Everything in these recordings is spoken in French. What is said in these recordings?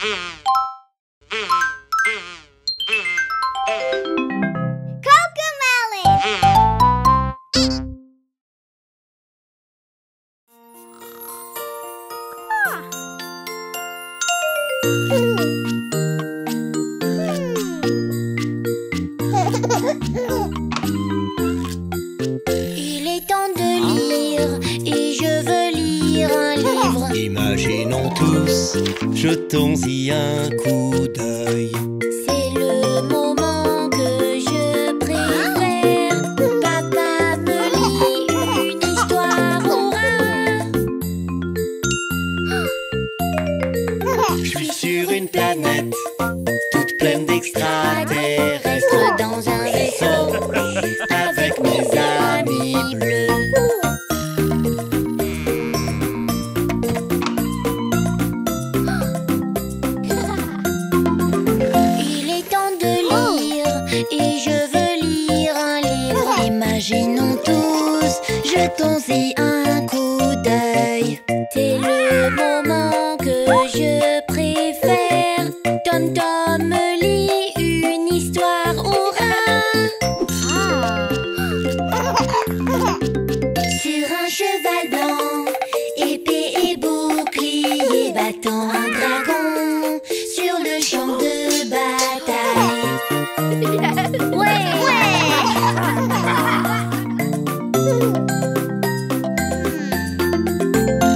Il est temps de lire et je veux lire un livre. Imaginons tous, jetons-y un coup d'œil. C'est le moment que je préfère. Papa me lit une histoire au rat. Je suis sur une planète toute pleine d'extraterrestres Dans un vaisseau avec mes amis bleus. Il est temps de lire et je veux lire un livre. Imaginons tous, jetons-y un coup d'œil. C'est le moment que je préfère. Tom Tom me lit une histoire au rat. Sur un cheval blanc, épée et bouclier, battant un dragon sur le champ de bataille. Ouais.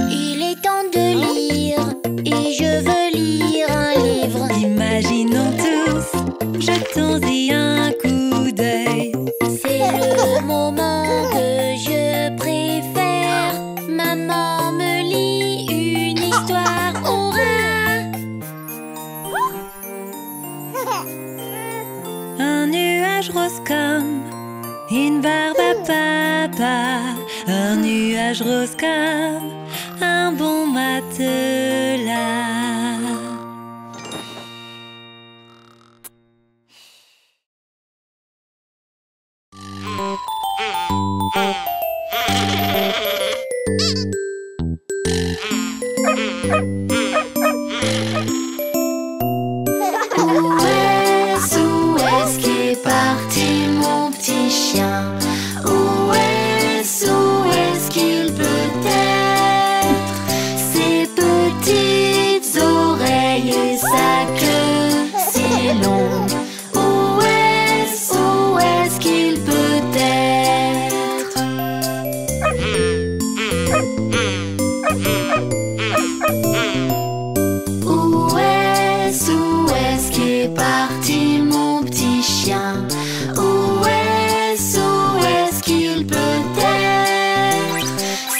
Il est temps de lire et je veux lire un livre. Imaginons tous, jetons-y un coup d'œil. C'est le moment que je préfère. Maman me lit une histoire au rat. Un nuage rose comme une barbe à papa. Un nuage rose comme un bon matelas. Où est-ce qu'est parti mon petit chien? Où est-ce qu'il peut être? Ses petites oreilles et sa queue si longue. Où est-ce qu'il peut être? Où est-ce qu'est parti mon petit chien? Où est-ce qu'il peut être?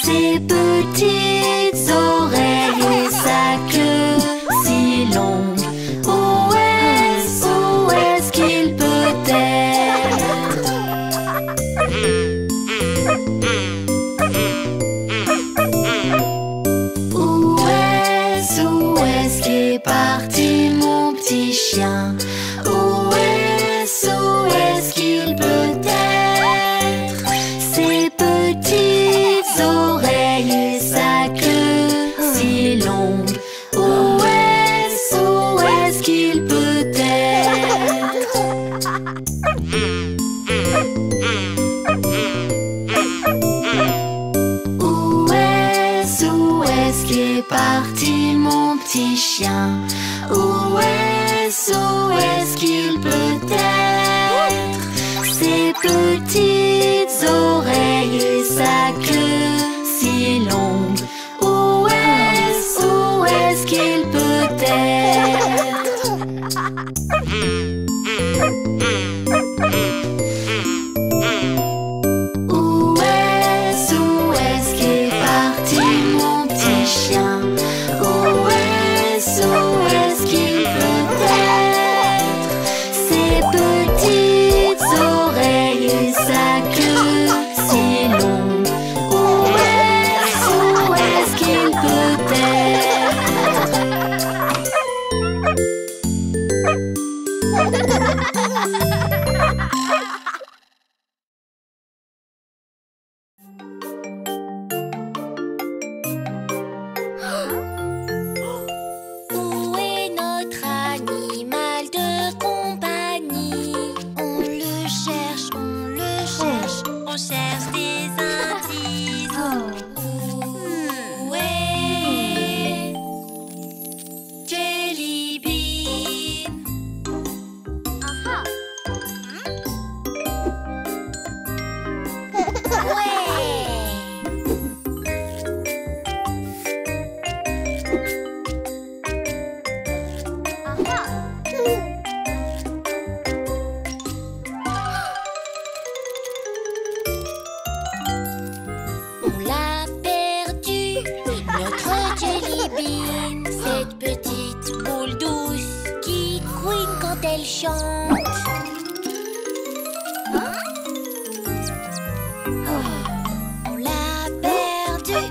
Ses petites oreilles et sa queue si longue. Où est-ce qu'il peut être? Où est-ce qu'est parti mon petit chien? Où est-ce qu'il peut être? Ses petites oreilles et sa queue si longue. Où est-ce qu'il peut être? Où est-ce qu'est parti mon petit chien? Où est-ce qu'il peut être? Ses petites oreilles et sa queue si longue. Où est-ce qu'il peut être? Où est-ce qu'est parti mon petit chien? Où est-ce qu'il peut être? Ses petites oreilles et sa queue si longue. Où est-ce qu'il peut être? boule douce qui couine quand elle chante. On l'a perdue,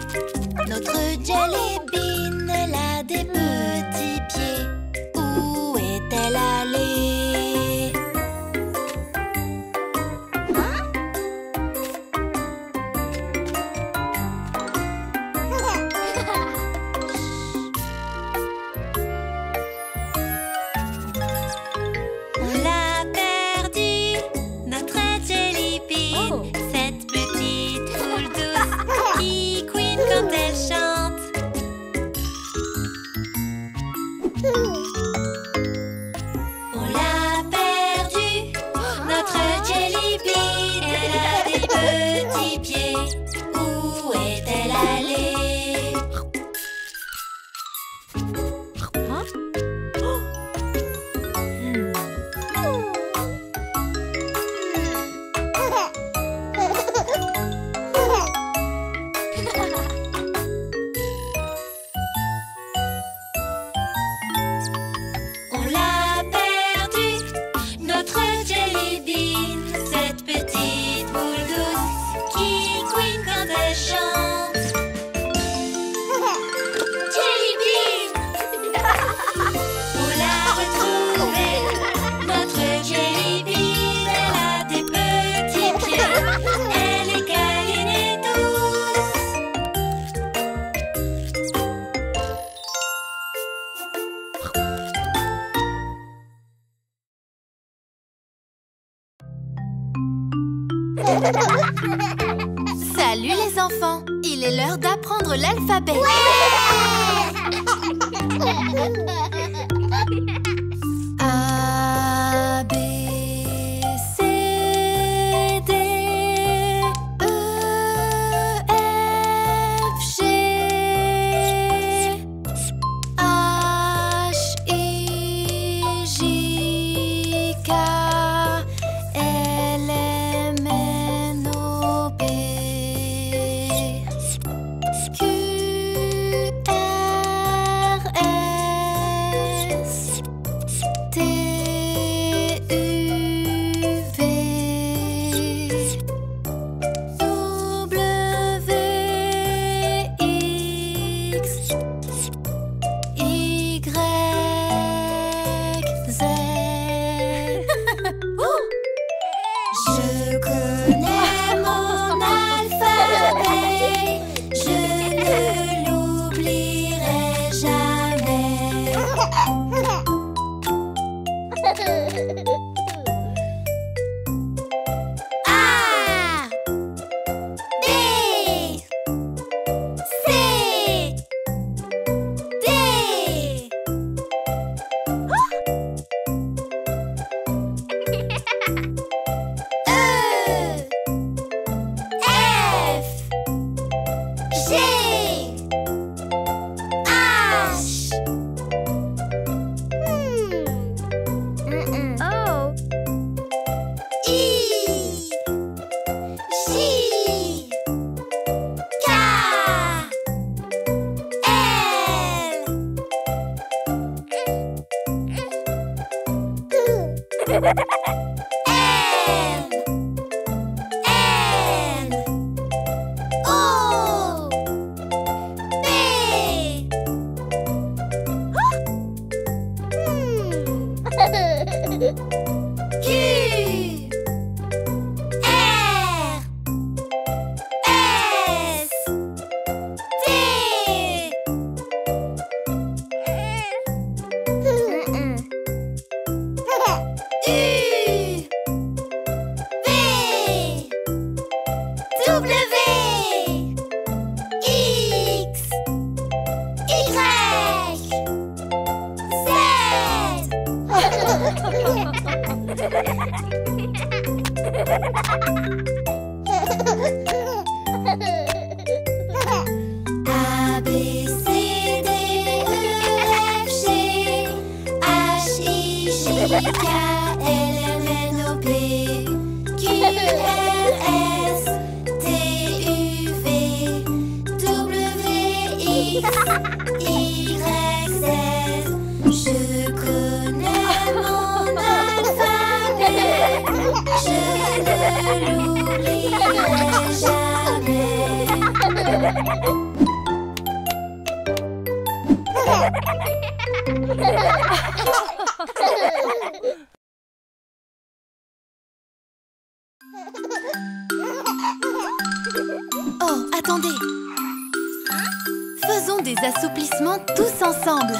notre Jelly Bean. Elle a des petits pieds. Où est-elle allée? On l'a perdue, notre Jelly Bean. Cette petite boule douce qui couine quand elle chante. On l'a perdue, notre Jelly Bean. Elle a des petits pieds. Où est-elle allée? On l'a perdue, notre Jelly Bean. Cette petite boule douce qui couine quand elle chante. Jelly Bean! On l'a retrouvée, notre Jelly Bean. Elle a des petits pieds. Elle est câline et douce. Salut les enfants, il est l'heure d'apprendre l'alphabet. A, B, C, D, E, F, G, H, I, J, K, L, M, N, O, P, Q, R, S, T, U, V, W, X, Y, Z. Je connais mon alphabet, je ne l'oublierai jamais. A, B, C, D. E, F, G, H. Oh. I, J, K, L, M, N, O, P. Q, R, S, T. U, V, W, X, Y, A, B, C, D, E, F, G, H, I, J, K, L, M, N, O, P, Q, R, S, T, U, V, W, X, Y, Z. Je connais mon alphabet, je ne l'oublierai jamais. Oh, attendez! Faisons des assouplissements tous ensemble.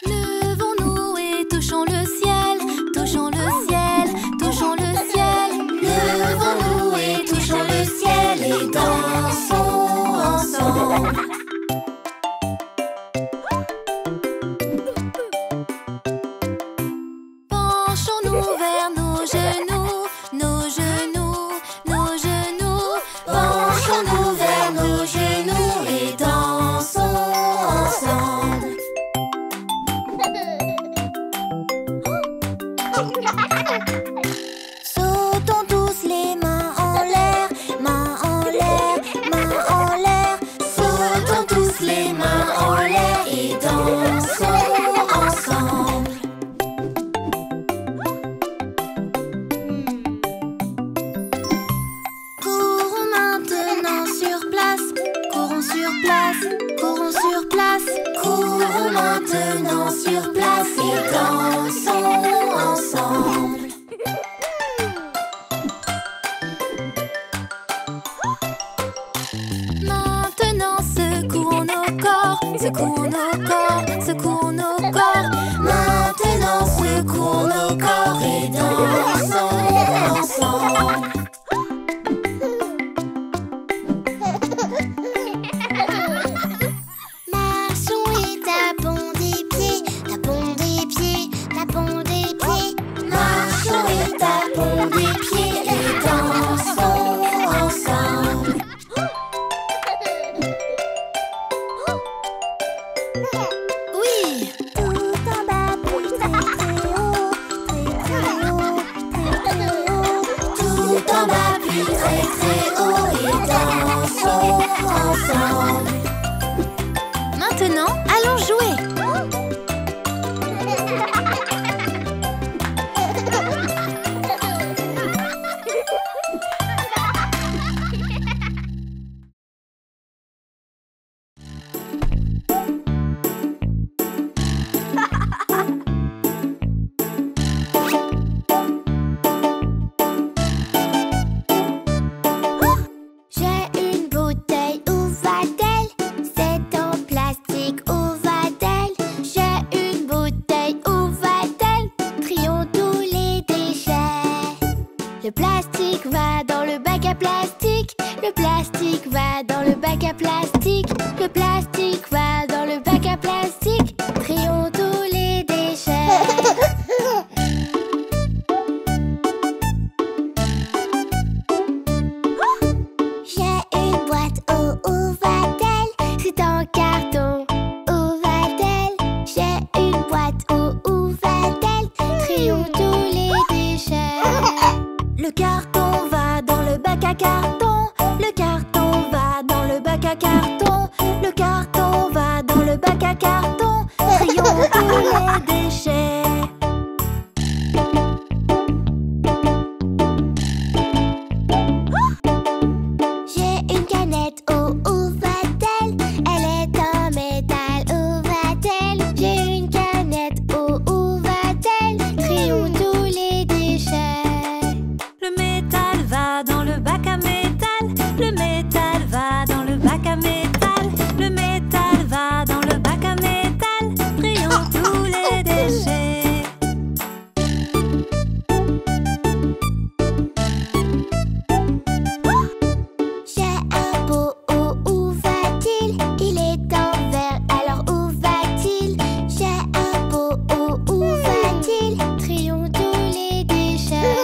Levons-nous et touchons le ciel, touchons le ciel, touchons le ciel. Levons-nous et touchons le ciel et dansons ensemble. Penchons-nous vers nos genoux, nos genoux, nos genoux. Penchons-nous vers nos genoux et dansons ensemble. Sautons tous les mains en l'air, mains en l'air, mains en l'air. Sautons tous les mains en l'air et dansons ensemble. Courons maintenant sur place, courons sur place, courons sur place. Courons maintenant sur place et dansons ensemble. Maintenant secouons nos corps, secouons nos corps, secouons nos corps. Maintenant secouons nos corps et dansons ensemble. Marchons et tapons des pieds, tapons des pieds, tapons des pieds. Marchons et tapons des pieds et dansons ensemble. Oui! Tout en bas, puis très très haut, très très haut, très très haut. Tout en bas puis très très haut et dansons ensemble. Maintenant, allons jouer! J'ai une bouteille, où va-t-elle? C'est en plastique, où va-t-elle? J'ai une bouteille, où va-t-elle? Trions tous les déchets. Le plastique va dans le bac à plastique. Le plastique va dans le bac à plastique. Le plastique va dans le bac à plastique. Trions tous les déchets. J'ai une boîte, où va-t-elle? C'est en carton, où va-t-elle? J'ai une boîte, où va-t-elle? Trions tous les déchets. Le carton va dans le bac à carton. Le carton va dans le bac à carton. Le carton va dans le bac à carton. Trions tous les déchets. J'ai une canette, où va-t-elle? Elle est en métal, où va-t-elle? J'ai une canette, où va-t-elle? Trions tous les déchets. Le métal va dans le bac à métal. Le métal va dans le bac à métal. Le métal va dans le bac à métal. Trions tous les déchets. J'ai un pot, où va-t-il? Il est en verre, alors où va-t-il? J'ai un pot, où va-t-il? Trions tous les déchets.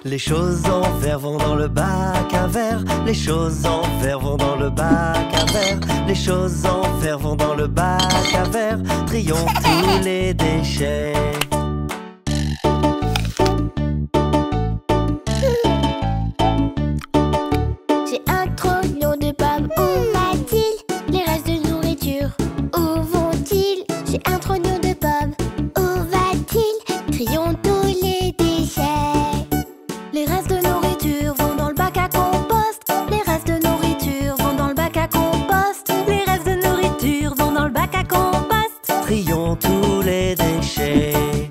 Les choses en verre vont dans le bac à verre. Les choses en verre vont dans le bac à verre. Les choses en verre vont dans le bac à verre. Trions tous les déchets. J'ai un trognon de pommes, où va-t-il? Les restes de nourriture, où J'ai un trognon de pommes. Où va-t-il? Trions tous les déchets. Les restes de nourriture vont dans le bac à compost. Les restes de nourriture vont dans le bac à compost. Les restes de nourriture vont dans le bac à compost. Trions tous les déchets.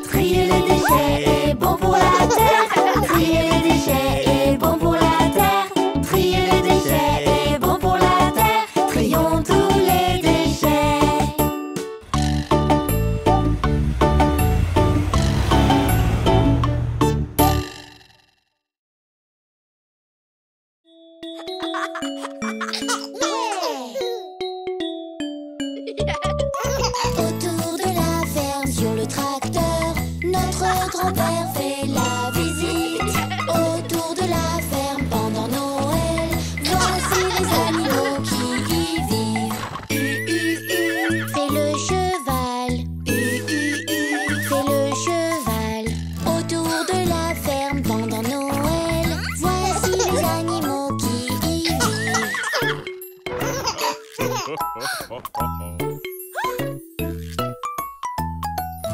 Trier les déchets est bon pour la terre. Trier les déchets est bon pour la terre. Trier les déchets est bon pour la terre. Trions tous les déchets. Autour de la ferme sur le tracteur, notre grand-père fait la visite. Autour de la ferme pendant Noël, voici les animaux qui y vivent. Fait le cheval. Fait le cheval. Autour de la ferme pendant Noël, voici les animaux qui y vivent.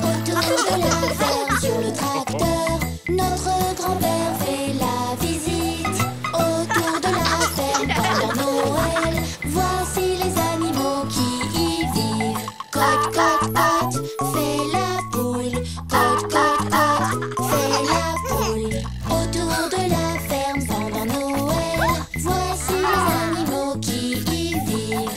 Autour de la ferme sur le tracteur, notre grand-père fait la visite. Autour de la ferme pendant Noël, voici les animaux qui y vivent. Cote, cote, cote, fait la poule. Cote, cote, cote, fait la poule. Autour de la ferme pendant Noël, voici les animaux qui y vivent.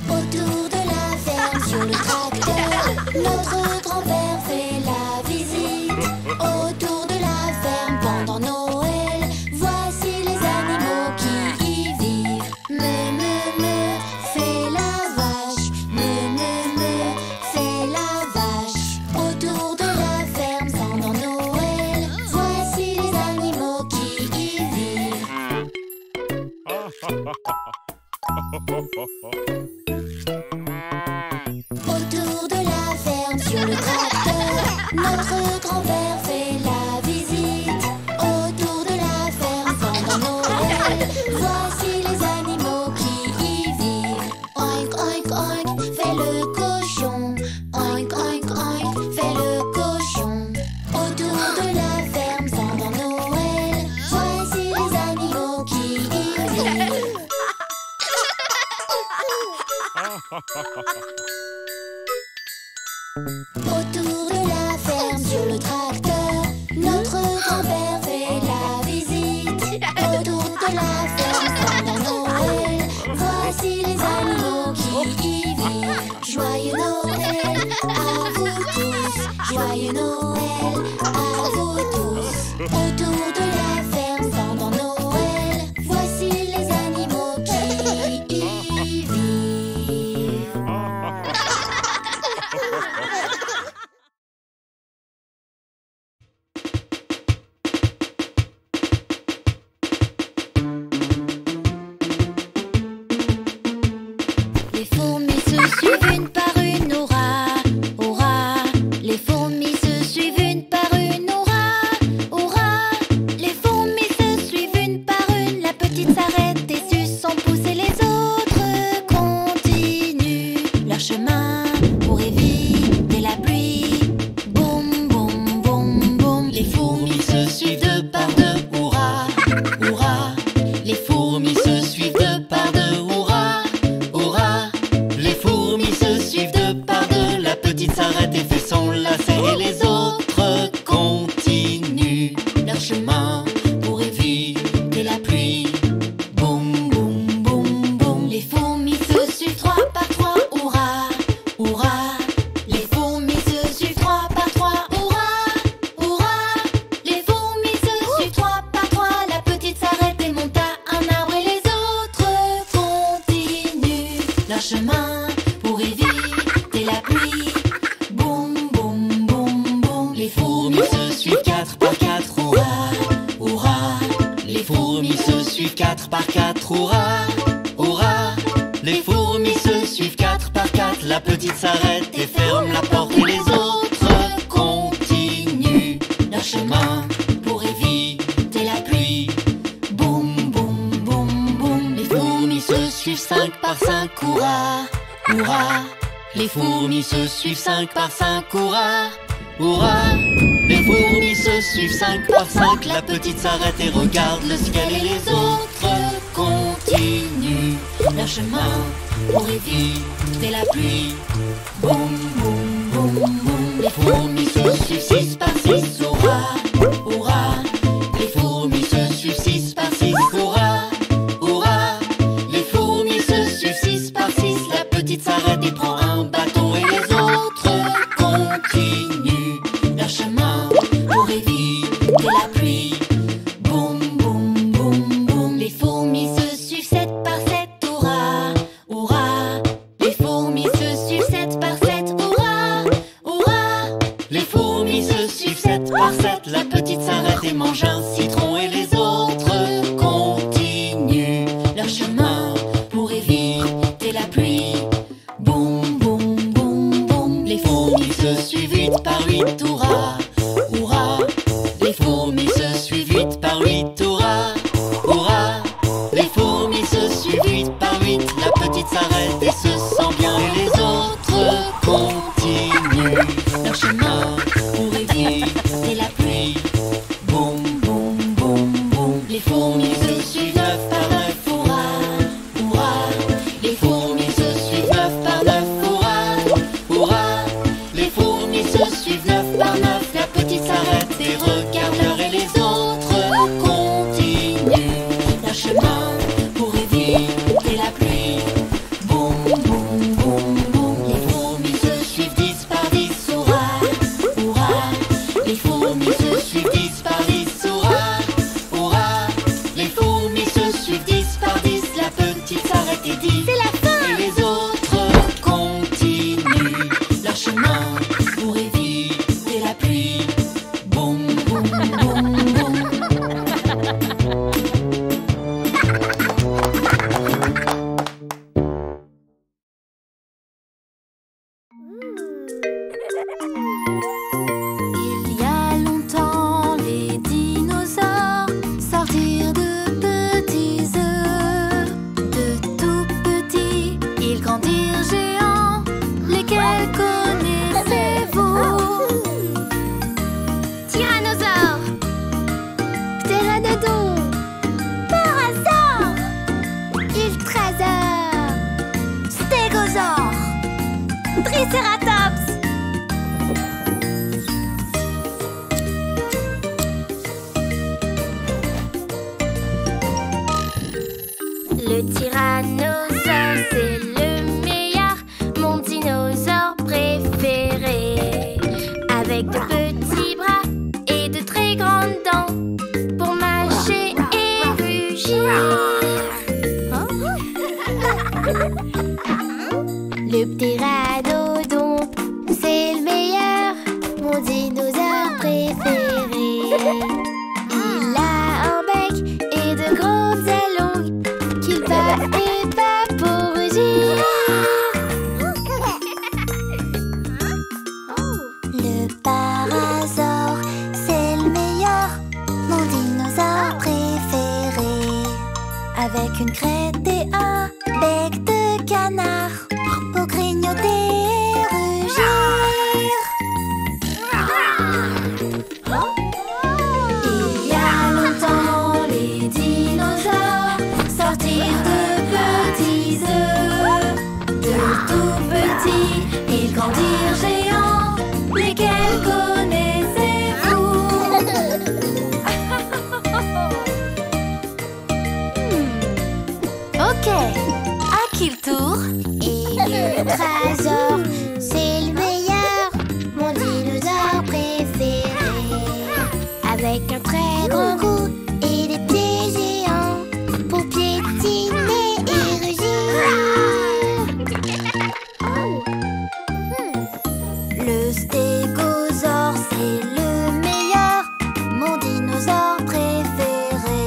Autour de la ferme sur le tracteur, notre grand-père fait la visite. Autour de la ferme pendant Noël, voici les animaux qui y vivent. Fait la vache. Fait la vache. Autour de la ferme pendant Noël, voici les animaux qui y vivent. Autour de la ferme sur le tracteur, notre grand-père fait la visite. Autour de la ferme pendant Noël, voici les animaux qui y vivent. Oink, oink, oink, fait le cochon. Oink, oink, oink, fait le cochon. Autour de la ferme pendant Noël, voici les animaux qui y vivent. Autour de la ferme sur le tracteur, notre grand-père fait la visite. Autour de la ferme pendant Noël, voici les animaux qui y vivent. Joyeux Noël à vous tous. Joyeux Noël à vous tous. Autour de la ferme pendant Noël, voici les animaux qui y vivent. Les fourmis se suivent une par une, hurrah, hurrah. Les fourmis se suivent une par une, hurrah, hurrah. Les fourmis se suivent une par une. La petite s'arrête et suce son pouce et les autres continuent leur chemin pour éviter la pluie. Boum, boum, boum, boum. Les fourmis se suivent deux par deux, hurrah, hurrah. Les fourmis se suivent deux par deux, hurrah, hurrah. Les fourmis se suivent deux par deux. La petite s'arrête et fait son lacet et les autres continuent leur chemin pour éviter la pluie. Boum, boum, boum, boum. Les fourmis se suivent trois par trois, hurrah, hurrah. Les fourmis se suivent trois par trois, hurrah, hurrah. Les fourmis se suivent trois par trois. La petite s'arrête et monte à un arbre et les autres continuent leur chemin pour éviter la pluie. Boum, boum, boum, boum. Les fourmis se suivent quatre par quatre, hurrah, hurrah. Les fourmis se suivent quatre par quatre, hurrah, hurrah. Les fourmis se suivent quatre par quatre. La petite s'arrête et ferme la porte et les autres continuent fourmis se suivent 5 par 5, hurrah, hurrah. Les fourmis se suivent 5 par 5. La petite s'arrête et regarde le ciel et les autres continuent leur chemin pour éviter la pluie. Boum, boum, boum, boum. Les fourmis se suivent 6 par 6, hurrah, hurrah. Les fourmis se suivent 6 par 6, hurrah, hurrah. Les fourmis se suivent 6 par 6. La petite s'arrête et prend un bâton et les autres continuent leur chemin pour éviter la pluie. Boum, boum, boum, boum. Les fourmis se suivent 7 par 7, hurrah, hurrah. Les fourmis se suivent 7 par 7, hurrah, hurrah. Les fourmis se suivent 7 par 7. La petite s'arrête et mange un citron et les autres continuent leur chemin pour éviter la pluie. Boum, boum, boum, boum. Les fourmis se suivent 8 par 8, hurrah, hurrah. Les fourmis se suivent 8 par 8, hurrah, hurrah. Les fourmis se suivent 8 par 8. La petite s'arrête et se sent bien et les autres continuent leur chemin pour éviter la pluie. Boum, boum, boum, boum. Les fourmis se suivent 9 par 9, hurrah, hurrah. Les fourmis se suivent 9 par 9, hurrah, hurrah. Les fourmis se suivent 9 par 9. La petite s'arrête et regarde l'heure et les autres continuent leur chemin pour éviter la pluie. Boum, boum, boum, boum. Les fourmis se suivent 10 par 10, hurrah, hurrah. Les fourmis se suivent 10 par 10, hurrah, hurrah. Les fourmis se suivent 10 par 10. La petite s'arrête et dit c'est la fin. Et les autres continuent leur chemin pour éviter la pluie. Boum, boum, boum, boum. Il y a longtemps, les dinosaures sortirent de petits œufs. De tout petits, ils grandirent géants. Lesquels connaissez-vous? Tyrannosaure, Pteranodon, Parasaure, Iltrasaure, Stégosaure, Triceratops. Le tyrannosaure, c'est le meilleur, mon dinosaure préféré. Avec de petits bras et de très grandes dents pour mâcher et rugir. Le pteranodon, c'est le meilleur, mon dinosaure préféré. Il a un bec et de grandes ailes longues qu'il bat et bat pour rugir. Le parasaure, c'est le meilleur, mon dinosaure préféré. Avec une crête et un bec de canard pour grignoter et rugir. Il y a longtemps, les dinosaures sortirent de petits œufs. De tout petits, ils grandirent géants. Lesquels connaissez-vous? Ok, à qui le tour? Et le trésor, c'est le meilleur, mon dinosaure préféré. Avec un très grand cou et des pieds géants pour piétiner et rugir. Le stégosaure, c'est le meilleur, mon dinosaure préféré.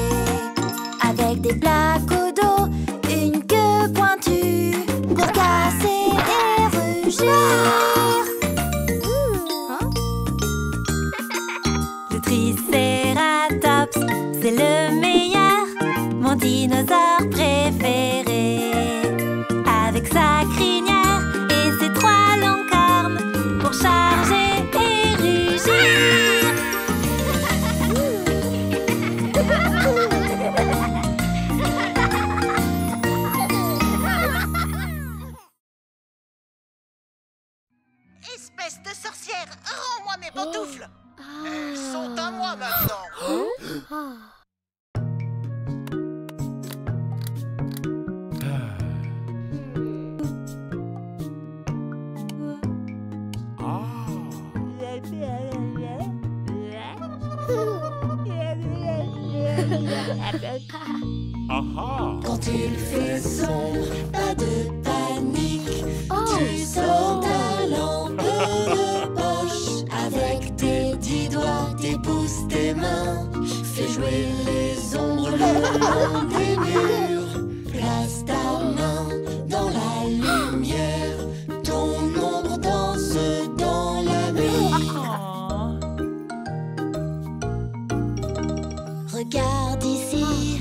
Avec des plaques au dos, une queue pointue pour casser et rugir. Le Triceratops, mes pantoufles. Elles sont à moi maintenant. Quand il fait sombre, pas de panique. Tu sors ta lampe de poche. Avec tes 10 doigts, tes pouces, tes mains. Fais jouer les ombres le long des murs. Place ta main dans la lumière. Ton ombre danse dans la nuit. Regarde ici,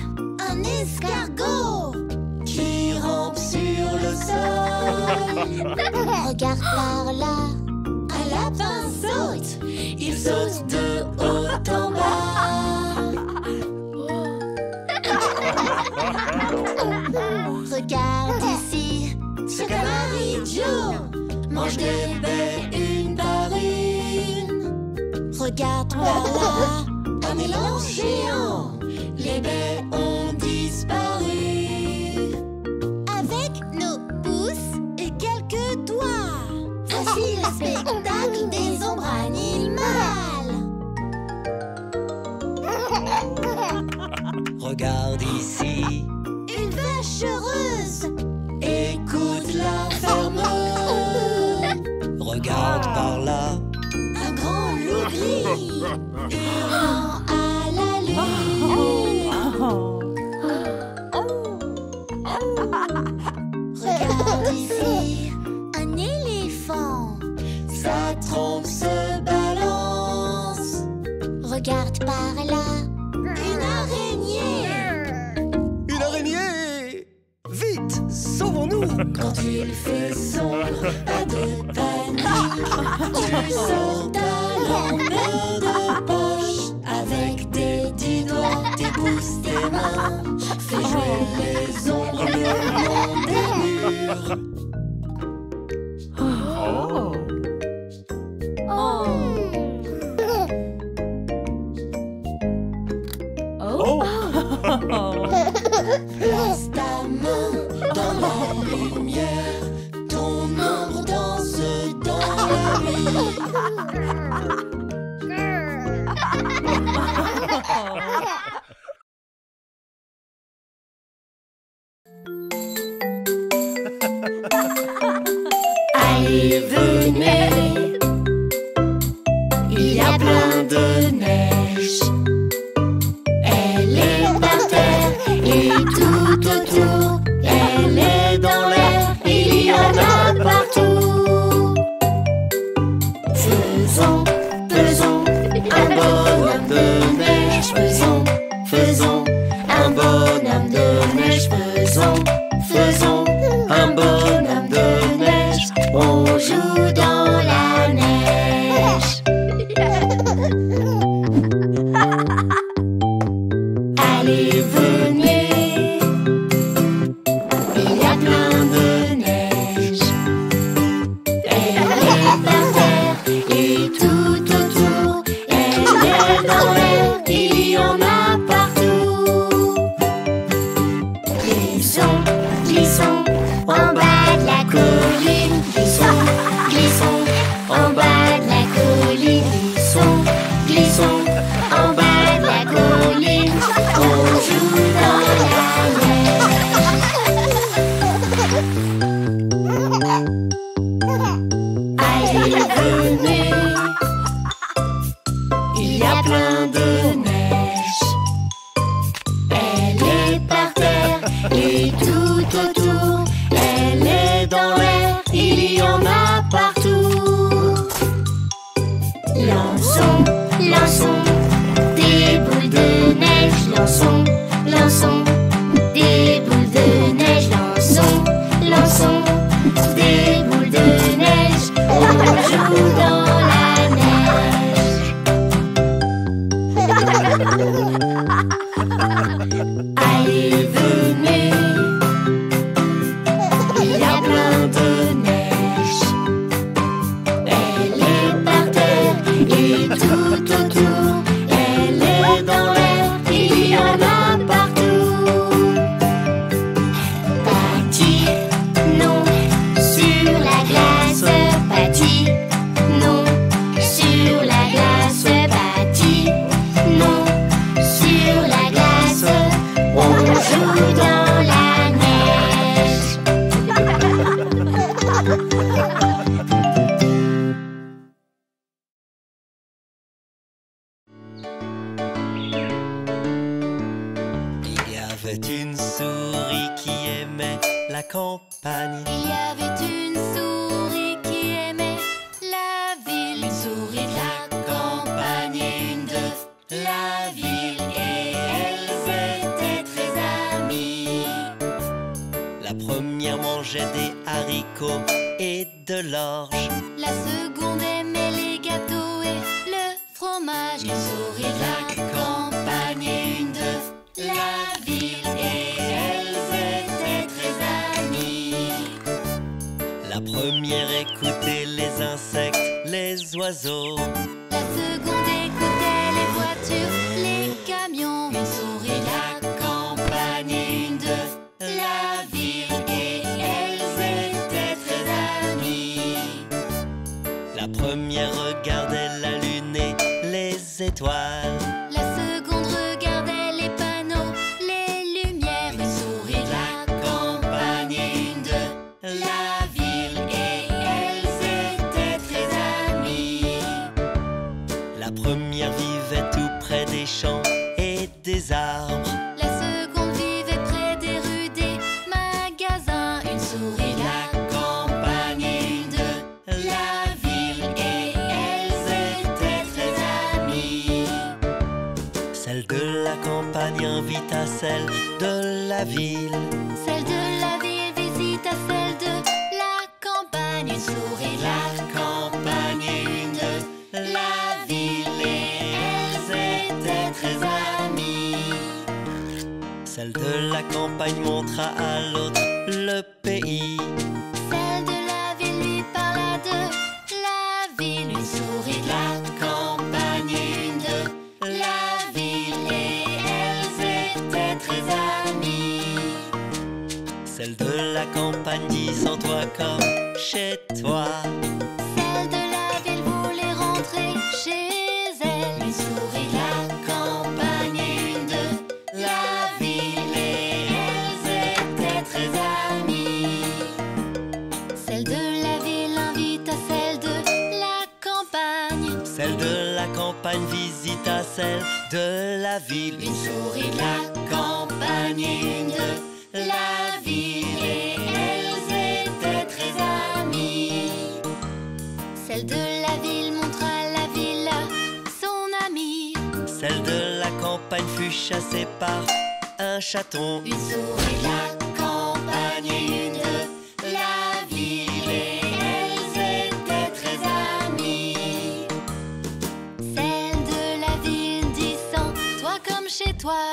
un escargot Qui rampe sur le sol. Regarde par là, Un lapin saute, il saute de haut en bas. regarde ici, Ce canari-Joe mange des baies une par une. regarde par là, Un mélange géant, les baies ont disparu. avec nos pouces et quelques doigts. Voici le spectacle des ombres animales. Regarde ici, Une vache heureuse, Écoute la ferme, regarde par là, un grand loup gris hurlant à la lune. regarde ici, un éléphant. Sa trompe se balance. Regarde par là, Une araignée. une araignée! Vite, sauvons-nous! Quand il fait sombre, pas de panique. Tu sors ta lampe de poche. Avec tes 10 doigts, tes pouces, tes mains. Fais jouer les ombres le long des murs. Place ta main dans la lumière. Ton ombre danse dans la nuit. Allez, venez, il y a plein de neige. Elle est par terre et tout autour. Elle est dans l'air, il y en a partout. Faisons, faisons un bonhomme de neige. Faisons, faisons un bonhomme de neige. Faisons, faisons un bonhomme de neige. On joue dans la neige. Allez, venez, il y a plein de neige. Elle est par terre et tout autour. Elle est dans l'air, il y en a partout. Glissons, glissons en bas de la colline. Glissons, glissons en bas de la colline. Glissons, glissons en bas de la colline. On joue dans la neige. Allez, venez, il y a plein de neige. Elle est par terre et tout autour. Elle est dans l'air, il y en a partout. Lançons, lançons des boules de neige. Lançons, lançons des boules de neige. Lançons, lançons des boules de neige. On joue dans la neige. Allez, venez, il y a plein de neige. Elle est par terre avait une souris qui aimait la campagne. Il y avait une souris qui aimait la ville. Une souris de la campagne et une de la ville. Et elles étaient très amies. La première mangeait des haricots et de l'orge. La seconde aimait les gâteaux et le fromage. Une souris de la campagne et une de la ville. Et elles étaient très amies. La première écoutait les insectes, les oiseaux. La seconde écoutait les voitures, les camions. Une souris de la campagne et une de la ville. Et elles étaient très amies. La première regardait la lune et les étoiles. La seconde regardait les panneaux, les lumières. Une souris de la campagne et une de la ville. Et elles étaient très amies. La première vivait tout près des champs et des arbres. La seconde vivait près des rues, des magasins. Une souris de la campagne et une de la ville. Et elles étaient très amies. Celle de la campagne invita celle de la ville. Celle de la ville visite à celle de la campagne. Une souris de la campagne et une de la ville. Et elles étaient très amies. Celle de la campagne montra à l'autre le pays. Celle de la ville lui parla de la ville. Une souris de la campagne et une de la ville. Et elles étaient très amies. Celle de la campagne dit sans toi comme chez toi. Celle de la ville voulait rentrer chez elle. Une souris de la campagne et une de la ville. Et elles étaient très amies. Celle de la ville invite à celle de la campagne. Celle de la campagne visita celle de la ville. Une souris de la campagne et une de la ville. Et elles étaient très amies. Celle de la ville montra la ville à son amie. Celle de la campagne fut chassée par un chaton. Une souris de la campagne et une de la ville. Et elles étaient très amies. Celle de la ville dit sans toi comme chez toi.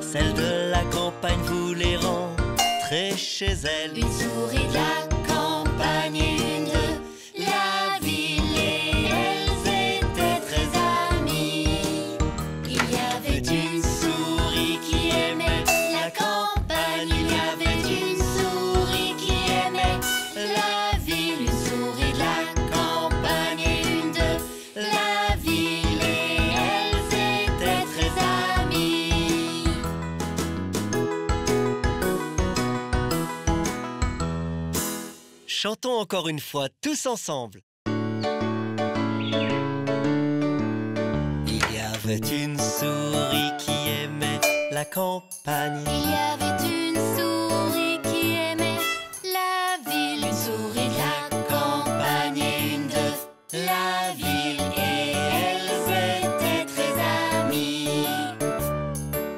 Celle de la campagne voulait rentrer chez elle. Une souris de la campagne et une de la ville. Et elles étaient très amies. Il y avait une souris qui aimait la campagne. Il y avait une souris qui aimait la ville. Une souris de la campagne et une de la ville. Et elles étaient très amies. Chantons encore une fois tous ensemble. Il y avait une souris qui aimait la campagne. Il y avait une souris qui aimait la ville. Une souris de la campagne et une de la ville. Et elles étaient très amies.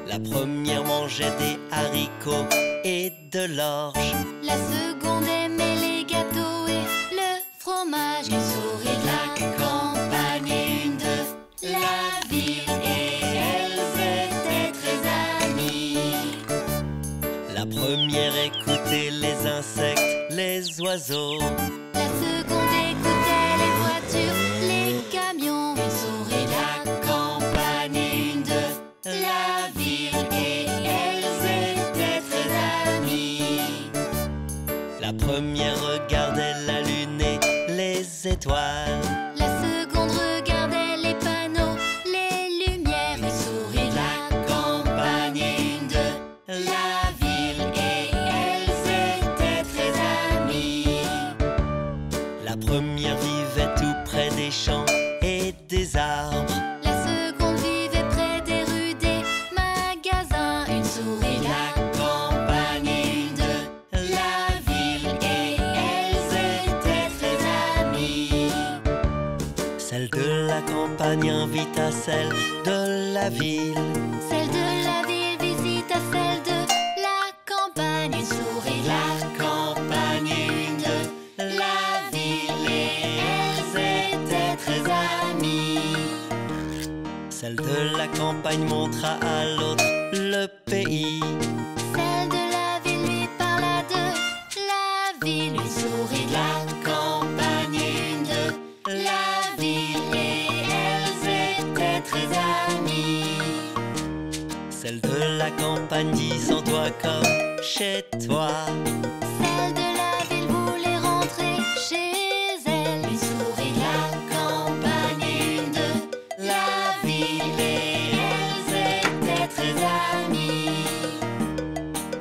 La première mangeait des haricots et de l'orge. La seconde aimait les gâteaux et le fromage. Une souris de la campagne et une de la ville. Et elles étaient très amies. La première écoutait les insectes, les oiseaux. La seconde écoutait les voitures, les camions. Une souris de la campagne et une de la ville. Et elles étaient très amies. La première regardait la lune et les étoiles. La seconde regardait les panneaux, les lumières. Une souris de la campagne et une de la ville. Et elles étaient très amies. La première vivait tout près des champs et des arbres. La seconde vivait près des rues, des magasins. Une souris de la campagne invita celle de la ville. Celle de la ville visite à celle de la campagne. Une souris, La campagne et une de la ville, et elles étaient très amies. Celle de la campagne montra à l'autre le pays. celle de la ville lui parla de la ville. Une souris, La campagne et une de la ville, et elles étaient très amies. Celle de la campagne dit sens-toi comme chez toi. celle de la ville voulait rentrer chez elle. Une souris, La campagne et une de la ville, et elles étaient très amies.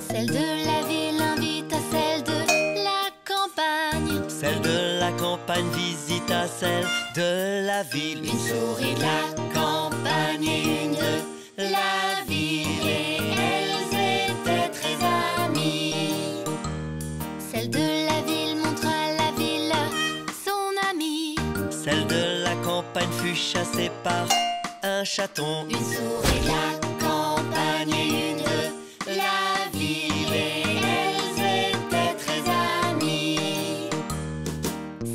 celle de la ville invite à celle de la campagne. Celle de la campagne visita celle de la ville. Une souris, la campagne et une de la ville, et elles étaient très amies. Celle de la ville montra la ville à son ami. Celle de la campagne fut chassée par un chaton. Une souris, la campagne et une de la ville, et elles étaient très amies.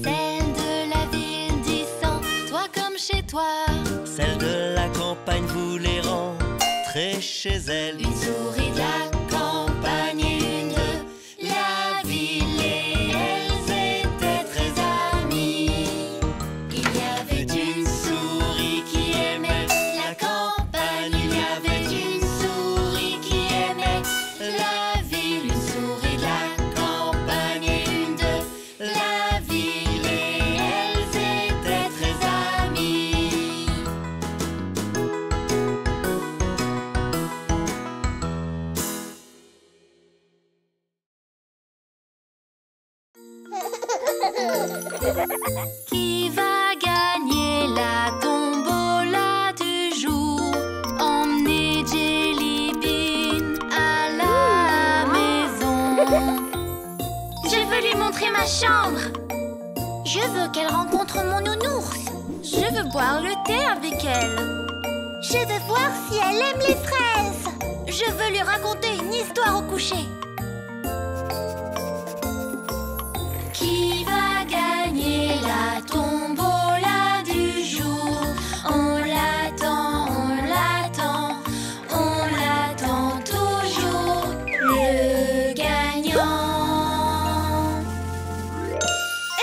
Celle de la ville dit sens-toi comme chez toi. Celle de la campagne voulait rentrer chez elle. Une souris, la campagne et une de la ville, et elles étaient très amies. Il y avait une souris qui aimait la campagne. Il y avait une souris qui aimait la ville. Une souris, la campagne et une de la ville, et elles étaient très amies. Qui va gagner la tombola du jour? Emmenez Jelly Bean à la maison. Je veux lui montrer ma chambre. Je veux qu'elle rencontre mon nounours. Je veux boire le thé avec elle. Je veux voir si elle aime les fraises. Je veux lui raconter une histoire au coucher. Qui va gagner la tombola du jour? On l'attend, on l'attend, on l'attend toujours. Le gagnant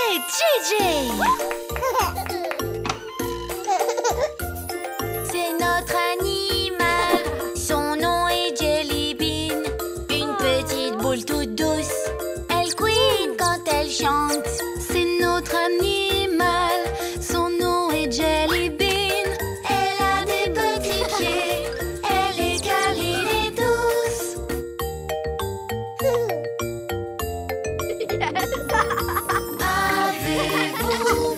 est JJ. C'est notre animal. Son nom est Jelly Bean. Une petite boule toute douce. Elle couine quand elle chante. C'est notre animal. Son nom est Jelly Bean. Elle a des petits pieds. Elle est câline et douce. Avez-vous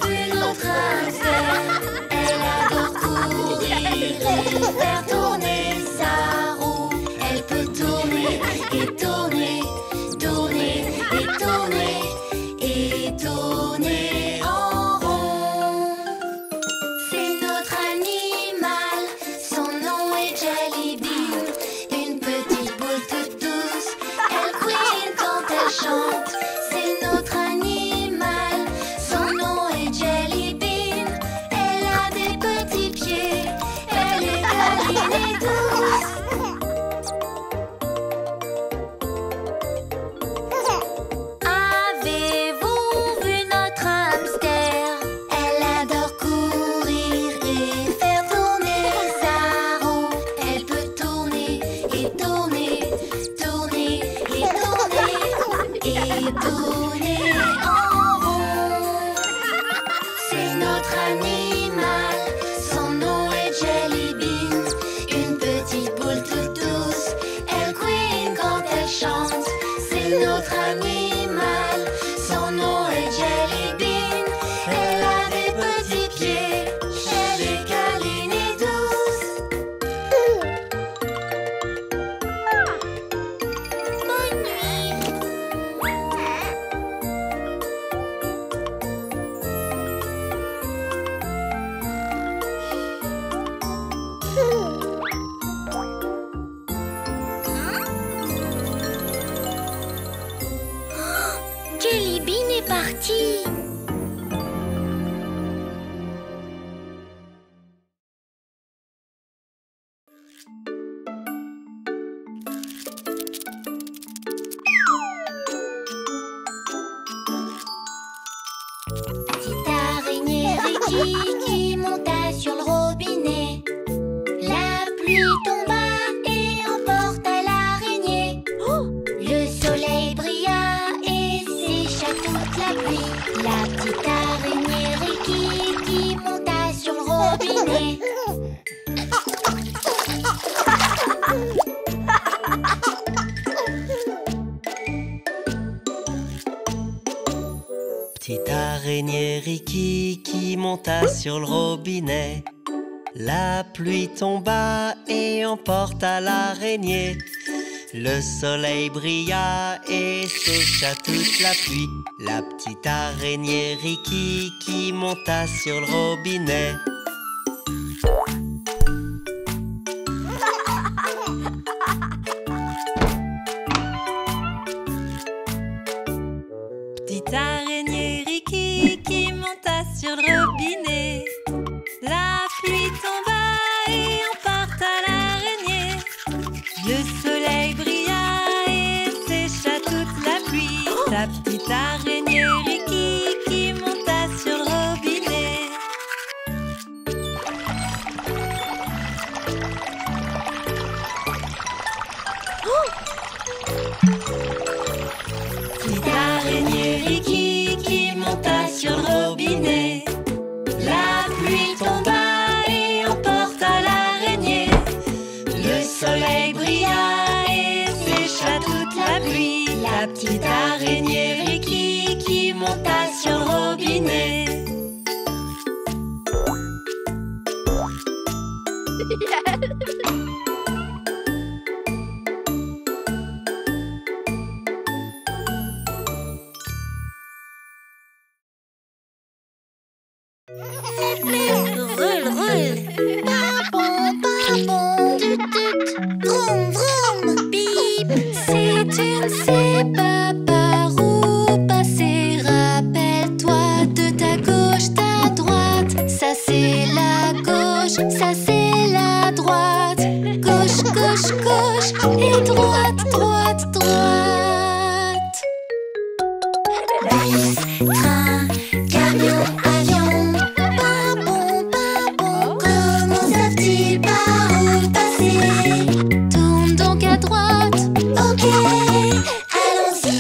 Petite araignée Ricky qui monta sur le robinet. La pluie tomba et emporta l'araignée. Le soleil brilla et sécha toute la pluie. La petite araignée Ricky qui monta sur le robinet. Petite araignée Ricky qui monta sur le robinet. La pluie tomba et emporta l'araignée. Le soleil brilla et sécha toute la pluie. La petite araignée Ricky qui monta sur le robinet. Petite araignée Ricky qui monta sur le robinet. La pluie tomba et emporta l'araignée. Le soleil brilla et sécha toute la pluie. La petite araignée Ricky qui monta sur le robinet. Petite araignée Ricky qui monta sur le robinet. La pluie tomba et emporta l'araignée. Le soleil brilla et sécha toute la pluie. La petite araignée Ricky qui monta sur le robinet. Roule, roule. Pimpon, pimpon. Tut, tut. Vroom, vroom. Bip. Si tu ne sais pas par où passer, rappelle-toi de ta gauche, ta droite. Ça c'est la gauche, ça c'est la droite. Gauche, gauche, gauche et droite, droite, droite. Bus, train, camion, avion. Pimpon, pimpon. Comment savent-ils par où passer? Tourne donc à droite. Ok, allons-y.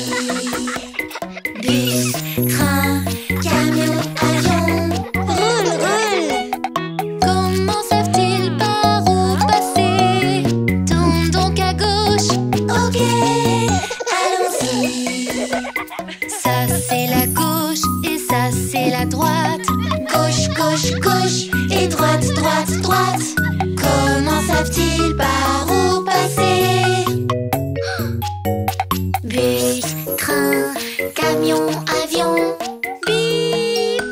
Bus, train, camion, avion. Roule, roule. Comment savent-ils par où passer? Tourne donc à gauche. Ok, allons-y. Ça c'est la gauche et ça c'est la droite. Gauche, gauche, gauche et droite, droite, droite. Comment savent-ils par où passer? Bus, train, camion, avion. Bip.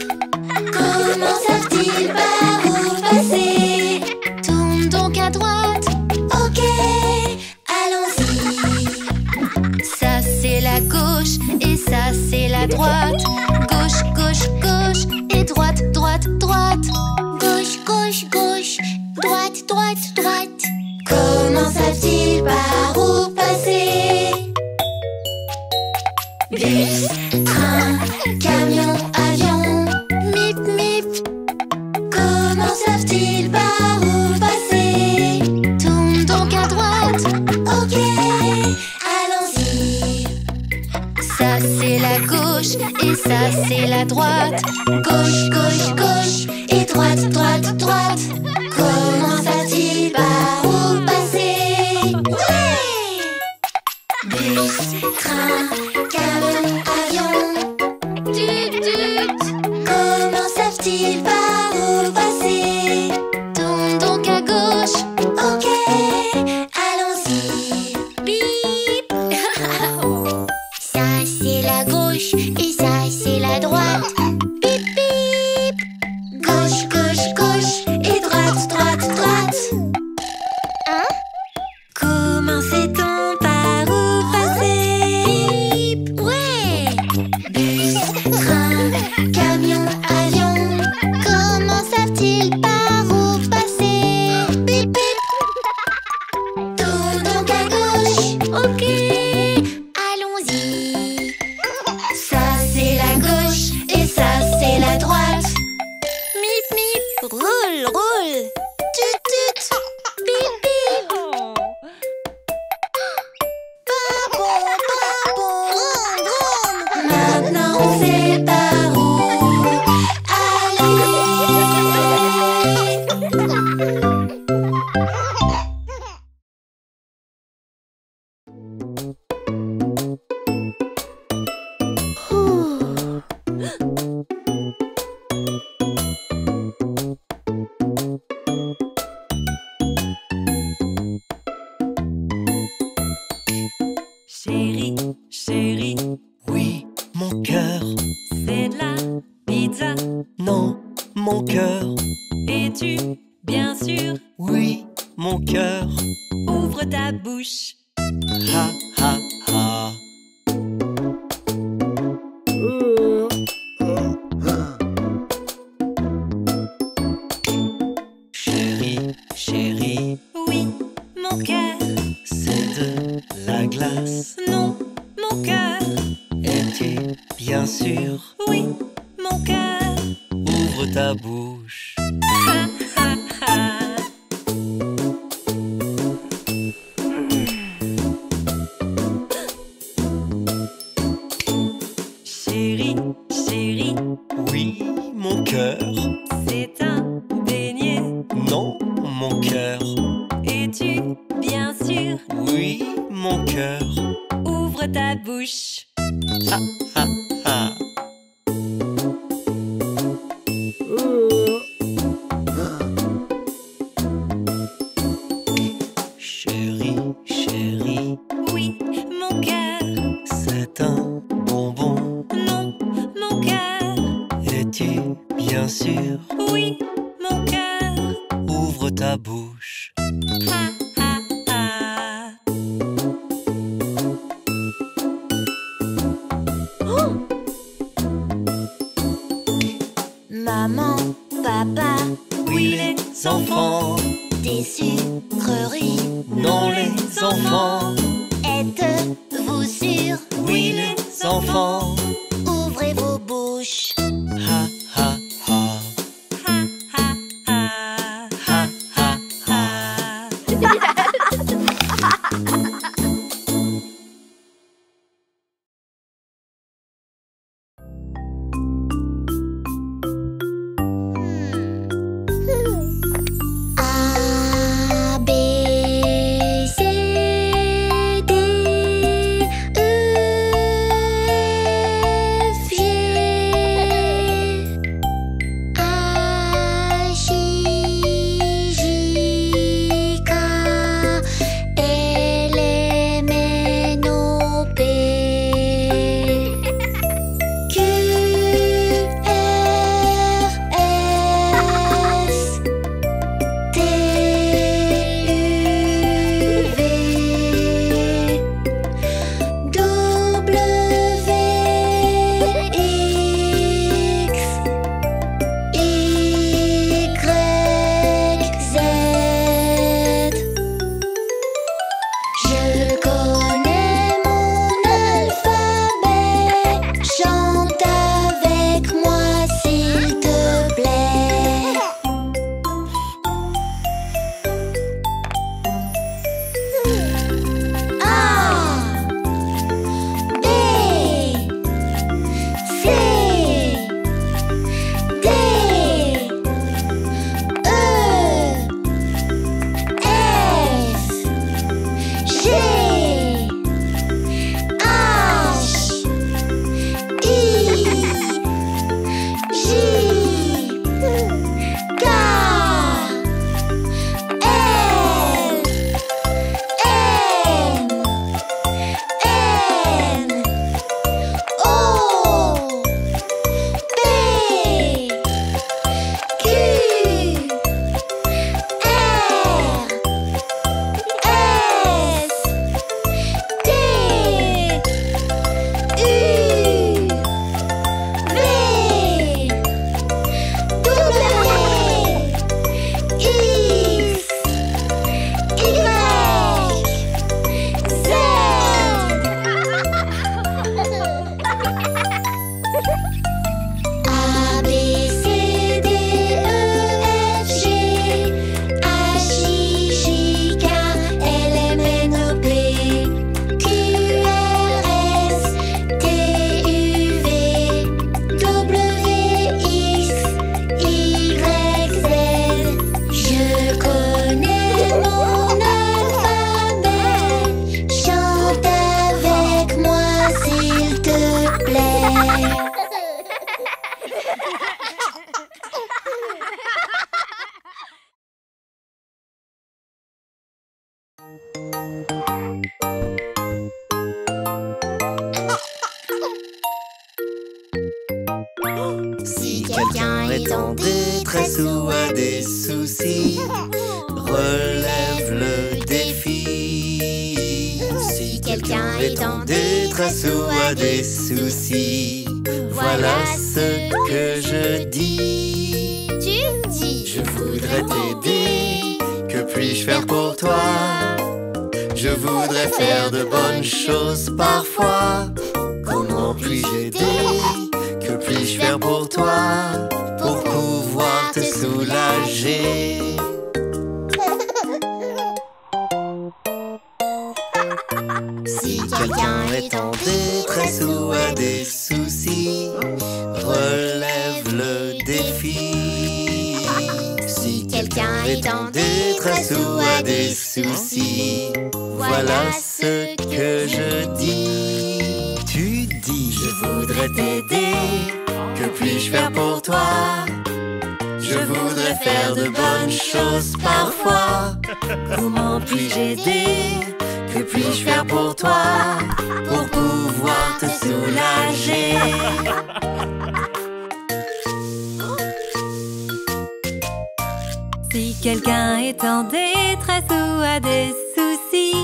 Comment savent-ils par où passer? Tourne donc à droite. Ok, allons-y. Ça c'est la gauche et ça c'est la droite. Gauche, gauche, gauche et droite, droite, droite. Gauche, gauche, gauche, droite, droite, droite. Comment savent-ils par où passer? Bus, train, camion, avion. Mip, mip. Comment savent-ils par où passer? Tourne donc à droite. Ok, allons-y. Ça c'est la gauche et ça c'est la droite. Gauche, gauche, gauche et droite, droite, droite. Comment savent-ils par où passer? Ouais! Bus, train, camion, avion. Tut, tut. Comment savent-ils par où passer? Tourne donc à gauche. Ok, allons-y. Bip. Ça c'est la gauche et ça c'est la droite. Bip, bip. poule. Tut tut. Bip bip. Babon, babon. Vroom vroom. Maintenant on sait par où aller. Chérie, chérie, Oui, mon cœur. c'est de la pizza. Non, mon cœur. Es-tu bien sûr? Oui, mon cœur. Ouvre ta bouche. Ha ha ha. Chérie, chérie, Oui, mon cœur. c'est de la glace. Non, mon cœur. Es-tu bien sûr? Oui, mon cœur. Ouvre ta bouche. Ha ha ha. Chérie, chérie, Oui, mon cœur. c'est un beignet. Non, mon cœur. Es-tu bien sûr? Oui, mon cœur. Ouvre ta bouche. Ha ha ha. Chérie, chérie, Oui, mon cœur. c'est un bonbon. Non, mon cœur. Es-tu bien sûr? Oui, mon cœur. Ouvre ta bouche. Ha ha ha. Maman, papa, Oui, les enfants. des sucreries. Non, les enfants. Êtes-vous sûrs? Oui, les enfants. Ouvrez vos bouches. Ha ha ha. Ha ha ha. Ha ha ha. A, B, C, D, E, F, G, Si quelqu'un est en détresse ou a des soucis, relève le défi. Si quelqu'un est en détresse ou a des soucis, voilà ce que je dis. Tu dis. Je voudrais t'aider, que puis-je faire pour toi? Je voudrais faire de bonnes choses parfois. Comment puis-je aider? Que puis-je faire pour toi? Pour pouvoir te soulager. Si quelqu'un est en détresse ou a des soucis, relève le défi. Si quelqu'un est en détresse ou a des soucis, voilà ce que je dis. Tu dis, je voudrais t'aider, que puis-je faire pour toi? Je voudrais faire de bonnes choses parfois. Comment puis-je aider? Que puis-je faire pour toi? Pour pouvoir te soulager. Si quelqu'un est en détresse ou a des soucis,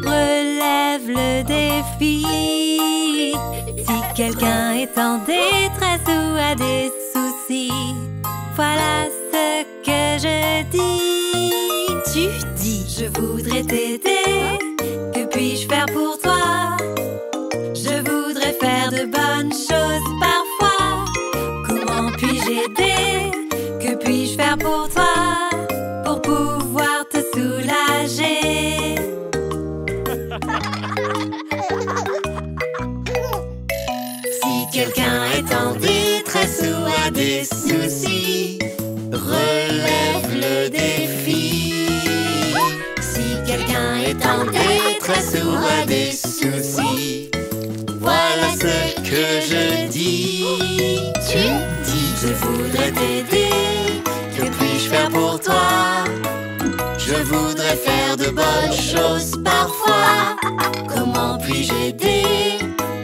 relève le défi. Si quelqu'un est en détresse ou a des soucis, voilà ce que je dis. Tu dis, je voudrais t'aider, que puis-je faire pour toi? Je voudrais faire de bonnes choses parfois. Comment puis-je aider? Que puis-je faire pour toi? Pour pouvoir te soulager. Si quelqu'un est en détresse ou a des soucis, relève le défi. Si quelqu'un est en détresse ou a des soucis, voilà ce que je dis. Tu dis, je voudrais t'aider, que puis-je faire pour toi? Je voudrais faire de bonnes choses parfois. Comment puis-je aider?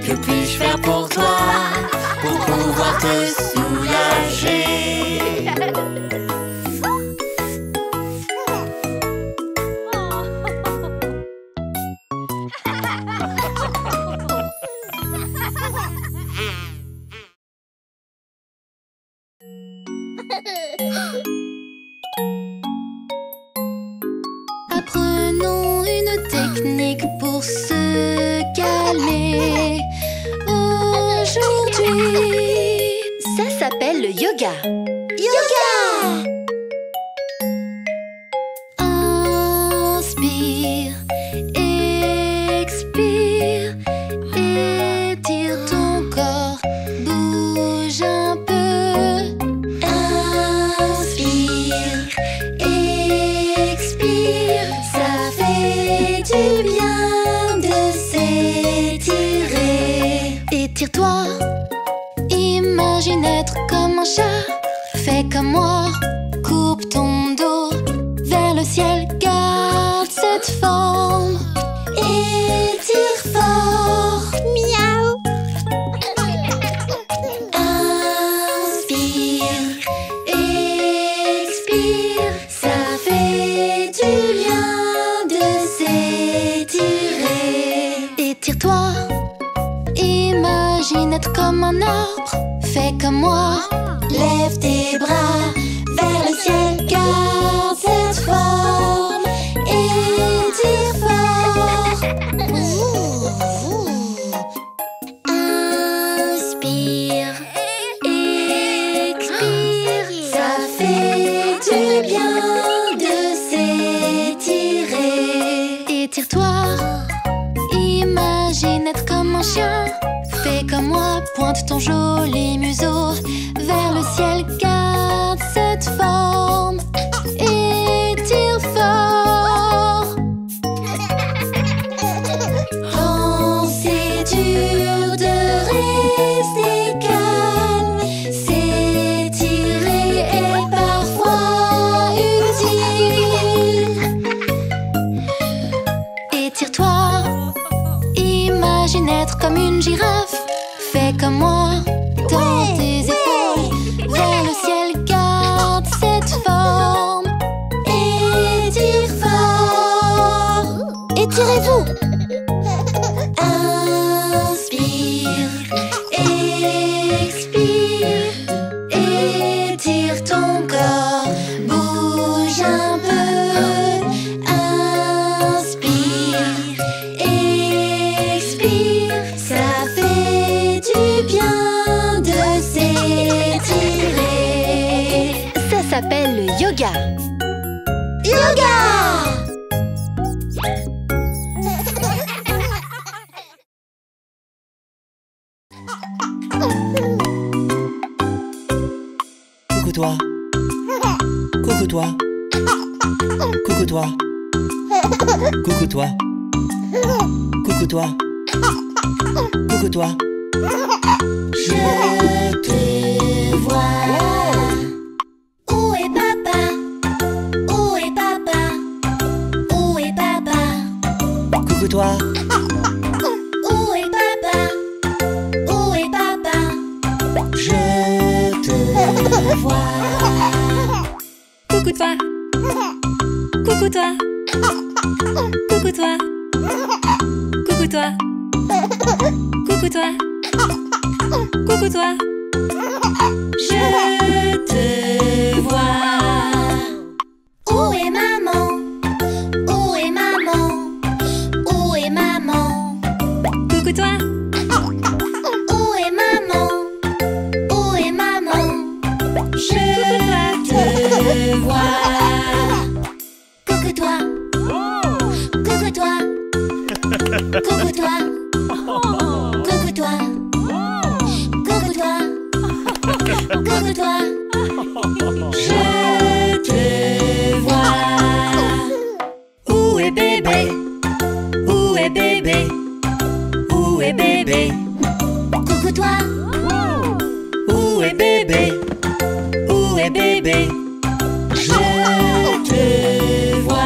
Que puis-je faire pour toi? Pour pouvoir te soulager. Apprenons une technique pour se calmer aujourd'hui. Ça s'appelle le yoga. Yoga! Inspire, expire, étire ton corps, bouge un peu. Inspire, expire, ça fait du bien de s'étirer. Étire-toi, imagine être comme un chat, fais comme moi, coupe ton dos vers le ciel, garde cette forme, étire fort, miaou. Inspire, expire, ça fait du bien de s'étirer. Étire-toi, imagine être comme un arbre, fais comme moi, lève tes bras vers le ciel, garde cette forme, étire fort. Inspire, expire, ça fait du bien de s'étirer. Étire-toi, imagine être comme un chien, fais comme moi, pointe ton joli museau vers le ciel, garde cette forme, étire fort. Quand c'est dur de rester calme, s'étirer est parfois utile. vous. Inspire, expire, étire ton corps, bouge un peu. Inspire, expire, ça fait du bien de s'étirer. Ça s'appelle le yoga. Yoga! Coucou toi. Coucou toi. Coucou toi. Coucou toi. Coucou toi. Coucou toi. Je te vois. Où est papa? Où est papa? Où est papa? Coucou toi. Où est papa? Où est papa? Je te Vois. Coucou toi. Coucou toi. Coucou toi. Coucou toi. Coucou toi. Coucou toi. Je te vois. Où est maman? Où est maman? Où est maman? Coucou toi. Où est maman? Où est maman? Je te vois. Coucou toi. Coucou toi. Coucou toi. Coucou toi. Coucou toi. Coucou toi. Je te vois. Où est bébé? Où est bébé? Où est bébé? Coucou toi. Où est bébé? Où est bébé? Je te vois.